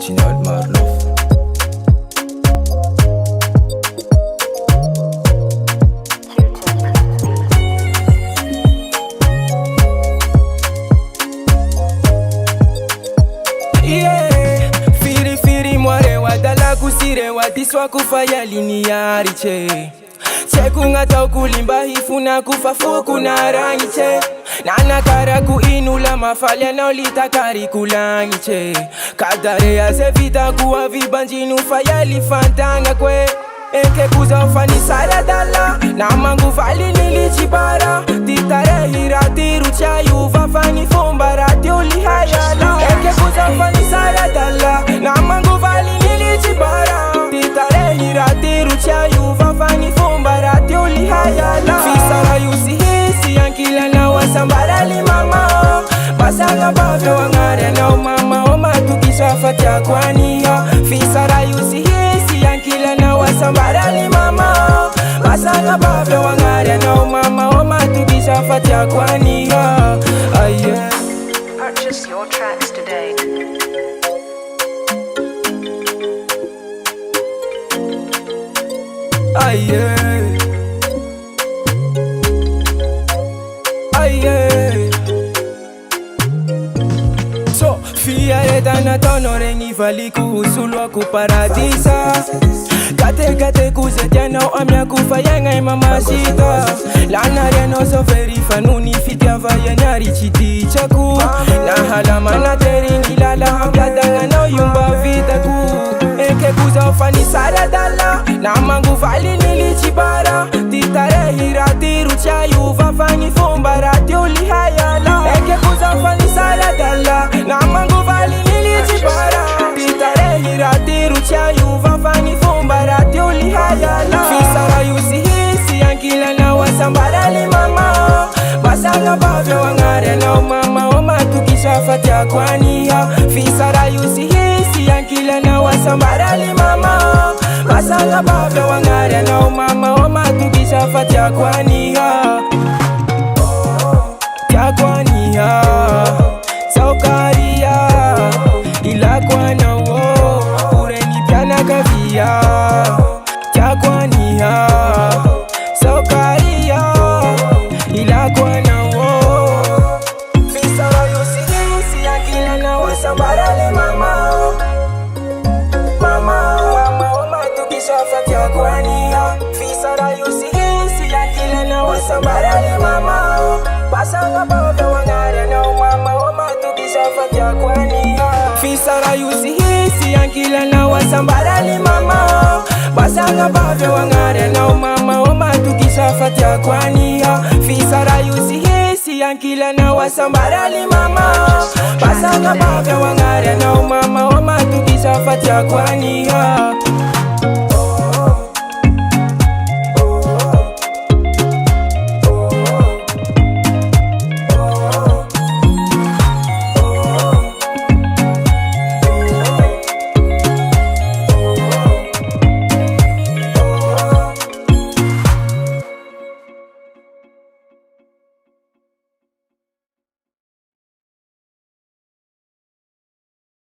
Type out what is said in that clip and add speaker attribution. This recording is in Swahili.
Speaker 1: original Marlof.
Speaker 2: Firi mware wadala kusire watiswa kufaya lineari che kunga kulimba hifuna kufafu kuna rangi che nana kara kuinula mafalya na olita kari kulangi che kadare ya zevita kuwa vibanjinu faya lifantanga kwe enke kuza ufani sara dala na mangu fali nilichibara titare hirati rucha yuva fani fumbarati ulihayala enke kuza ufani sara dala na mangu fali nilichibara titare hirati rucha yuva fani fumbarati ulihayala fisara yusi hisi yankila na wasambarali mama basanga bave wangare na umama oma tukisha fatia kwaniya fisara yusi hisi yankila na wasambarali mama basanga bave wangare na umama oma tukisha fatia kwaniya.
Speaker 3: Purchase your tracks today.
Speaker 2: So fia etana tonore ngivali kuhusulwa kuparadisa kate kuzetiana amya kufayanga mamashita lana reno so verifa nuni fitia vayanyari chiti chaku na halama na teringi lala hamgadanga no yumba vitaku eke kuza ufani sara dala na mangu vali nilichibara titare hirati rucha yuva fanyi fumbarati ulihayala eke kuza ufani sara dala na mangu vali nilichibara titare hirati rucha yuva fanyi fumbarati ulihayala fisara yusi hisi yankila na wasambarali mama basanga bave wangare na umama oma tukisha fatia kwaniya fisara yusi hisi yankila na wasambarali mama basanga bave wangare na umama oma tukisha fatia kwaniya kwaniya saukaria ila kwana wo ureni piana kavia kwaniya saukaria ila kwana wo fisara yusi hisi yankila na wasambarali mama oma tukisha fatia kwaniya fisara yusi hisi yankila na wasambarali mama basanga bave wangare na umama oma tukisha fatia kwaniya fisara yusi hisi yankila na wasambarali mama basanga bave wangare na umama oma tukisha fatia kwaniya fisara yusi hisi yankila na wasambarali mama basanga bave wangare na umama oma tukisha fatia kwaniya.